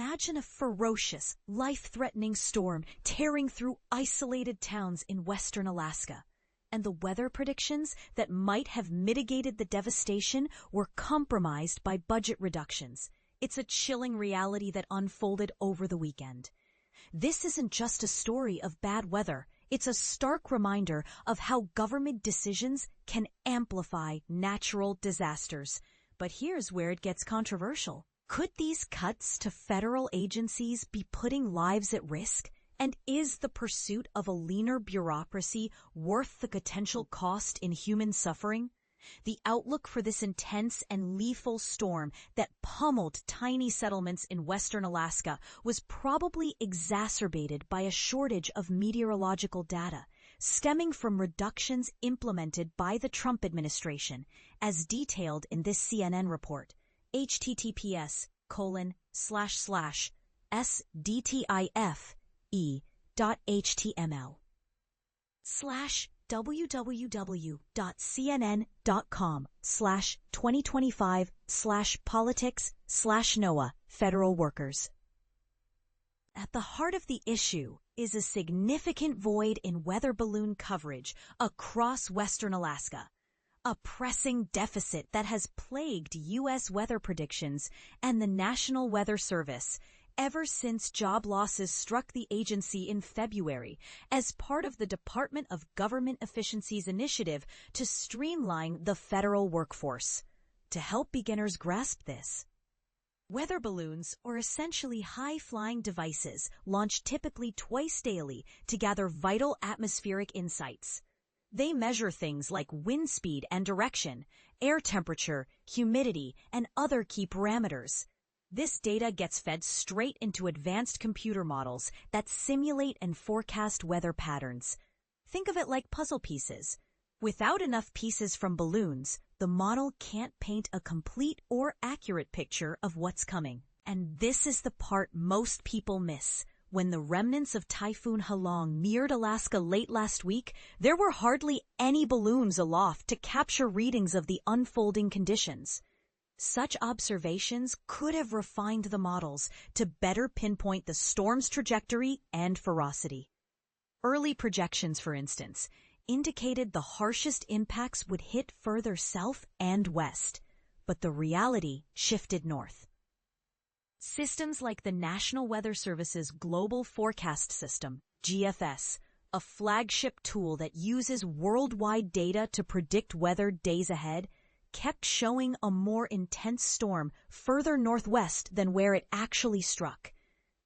Imagine a ferocious, life-threatening storm tearing through isolated towns in western Alaska. And the weather predictions that might have mitigated the devastation were compromised by budget reductions. It's a chilling reality that unfolded over the weekend. This isn't just a story of bad weather. It's a stark reminder of how government decisions can amplify natural disasters. But here's where it gets controversial. Could these cuts to federal agencies be putting lives at risk? And is the pursuit of a leaner bureaucracy worth the potential cost in human suffering? The outlook for this intense and lethal storm that pummeled tiny settlements in western Alaska was probably exacerbated by a shortage of meteorological data, stemming from reductions implemented by the Trump administration, as detailed in this CNN report. https://sdtife.html/www.cnn.com/2025/politics/NOAA federal workers. At the heart of the issue is a significant void in weather balloon coverage across western Alaska. A pressing deficit that has plagued U.S. weather predictions and the National Weather Service ever since job losses struck the agency in February as part of the Department of Government Efficiency's initiative to streamline the federal workforce. To help beginners grasp this, weather balloons are essentially high-flying devices launched typically twice daily to gather vital atmospheric insights. They measure things like wind speed and direction, air temperature, humidity, and other key parameters. This data gets fed straight into advanced computer models that simulate and forecast weather patterns. Think of it like puzzle pieces. Without enough pieces from balloons, the model can't paint a complete or accurate picture of what's coming. And this is the part most people miss. When the remnants of Typhoon Halong neared Alaska late last week, there were hardly any balloons aloft to capture readings of the unfolding conditions. Such observations could have refined the models to better pinpoint the storm's trajectory and ferocity. Early projections, for instance, indicated the harshest impacts would hit further south and west, but the reality shifted north. Systems like the National Weather Service's Global Forecast System, GFS, a flagship tool that uses worldwide data to predict weather days ahead, kept showing a more intense storm further northwest than where it actually struck.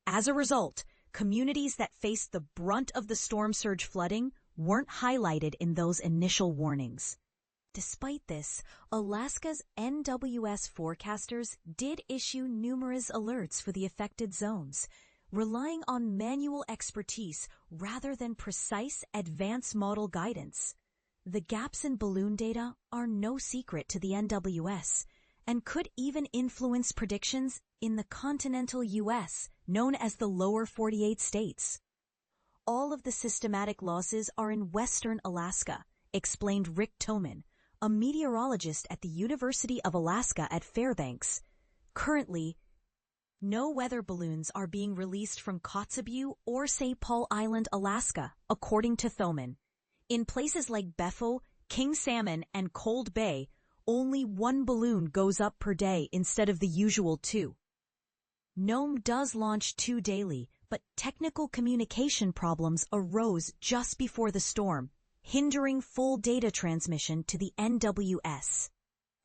As a result, communities that faced the brunt of the storm surge flooding weren't highlighted in those initial warnings. Despite this, Alaska's NWS forecasters did issue numerous alerts for the affected zones, relying on manual expertise rather than precise advanced model guidance. The gaps in balloon data are no secret to the NWS and could even influence predictions in the continental U.S., known as the lower 48 states. All of the systematic losses are in western Alaska, explained Rick Toman, a meteorologist at the University of Alaska at Fairbanks. Currently, no weather balloons are being released from Kotzebue or St. Paul Island, Alaska, according to Thoman. In places like Bethel, King Salmon, and Cold Bay, only one balloon goes up per day instead of the usual 2. Nome does launch 2 daily, but technical communication problems arose just before the storm, hindering full data transmission to the NWS.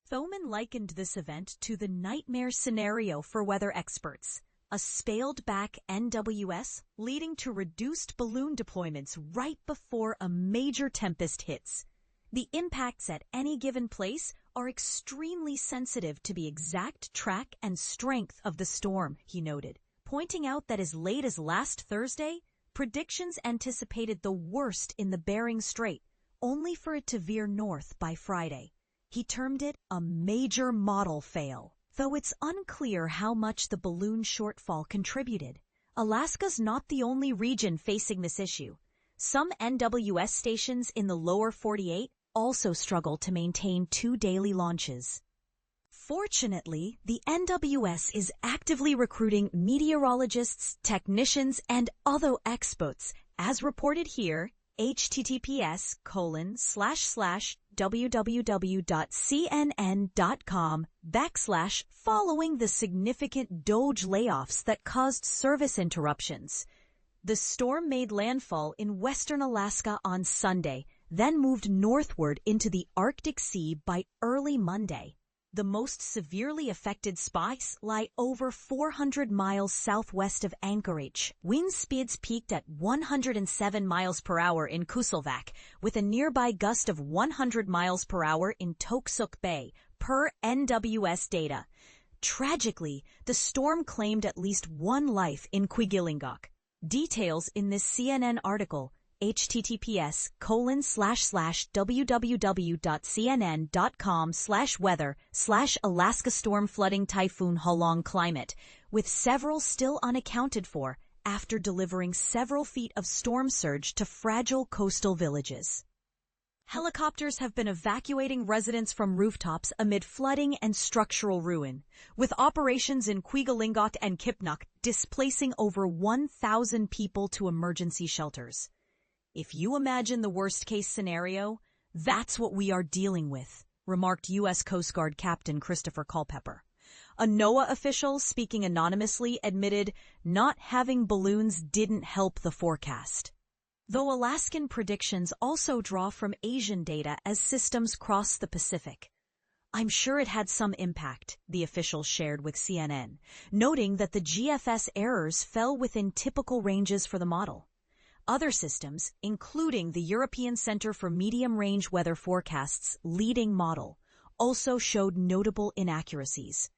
Thoman likened this event to the nightmare scenario for weather experts, a scaled-back NWS leading to reduced balloon deployments right before a major tempest hits. The impacts at any given place are extremely sensitive to the exact track and strength of the storm, he noted, pointing out that as late as last Thursday, predictions anticipated the worst in the Bering Strait, only for it to veer north by Friday. He termed it a major model fail. Though it's unclear how much the balloon shortfall contributed, Alaska's not the only region facing this issue. Some NWS stations in the lower 48 also struggle to maintain 2 daily launches. Fortunately, the NWS is actively recruiting meteorologists, technicians, and other experts, as reported here, https://www.cnn.com/following the significant DOGE layoffs that caused service interruptions. The storm made landfall in western Alaska on Sunday, then moved northward into the Arctic Sea by early Monday. The most severely affected spots lie over 400 miles southwest of Anchorage. Wind speeds peaked at 107 miles per hour in Kusilvak, with a nearby gust of 100 miles per hour in Toksook Bay, per NWS data. Tragically, the storm claimed at least one life in Kwigillingok. Details in this CNN article, https://www.cnn.com/weather/Alaska storm flooding typhoon Halong climate, with several still unaccounted for after delivering several feet of storm surge to fragile coastal villages. Helicopters have been evacuating residents from rooftops amid flooding and structural ruin, with operations in Kwigillingok and Kipnuk displacing over 1,000 people to emergency shelters. If you imagine the worst-case scenario, that's what we are dealing with, remarked U.S. Coast Guard Captain Christopher Culpepper. A NOAA official speaking anonymously admitted not having balloons didn't help the forecast. Though Alaskan predictions also draw from Asian data as systems cross the Pacific. I'm sure it had some impact, the official shared with CNN, noting that the GFS errors fell within typical ranges for the model. Other systems, including the European Center for Medium-Range Weather Forecasts' leading model, also showed notable inaccuracies.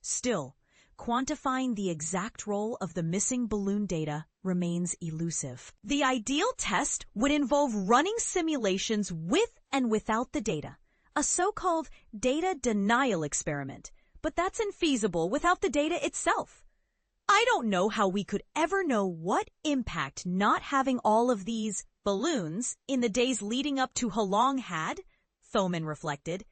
Still, quantifying the exact role of the missing balloon data remains elusive. The ideal test would involve running simulations with and without the data, a so-called data denial experiment, but that's infeasible without the data itself. I don't know how we could ever know what impact not having all of these balloons in the days leading up to Halong had, Thoman reflected.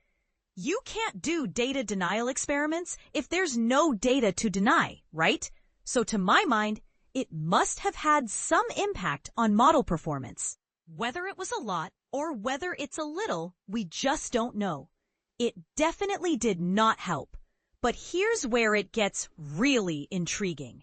You can't do data denial experiments if there's no data to deny, right? So to my mind, it must have had some impact on model performance. Whether it was a lot or whether it's a little, we just don't know. It definitely did not help. But here's where it gets really intriguing.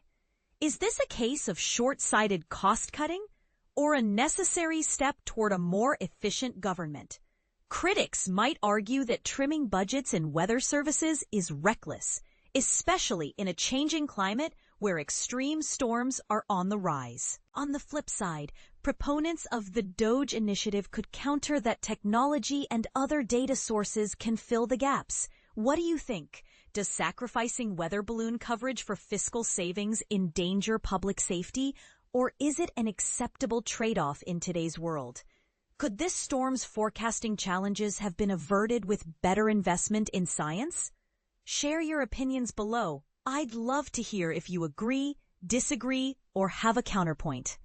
Is this a case of short-sighted cost-cutting or a necessary step toward a more efficient government? Critics might argue that trimming budgets in weather services is reckless, especially in a changing climate where extreme storms are on the rise. On the flip side, proponents of the DOGE initiative could counter that technology and other data sources can fill the gaps. What do you think? Does sacrificing weather balloon coverage for fiscal savings endanger public safety, or is it an acceptable trade-off in today's world? Could this storm's forecasting challenges have been averted with better investment in science? Share your opinions below. I'd love to hear if you agree, disagree, or have a counterpoint.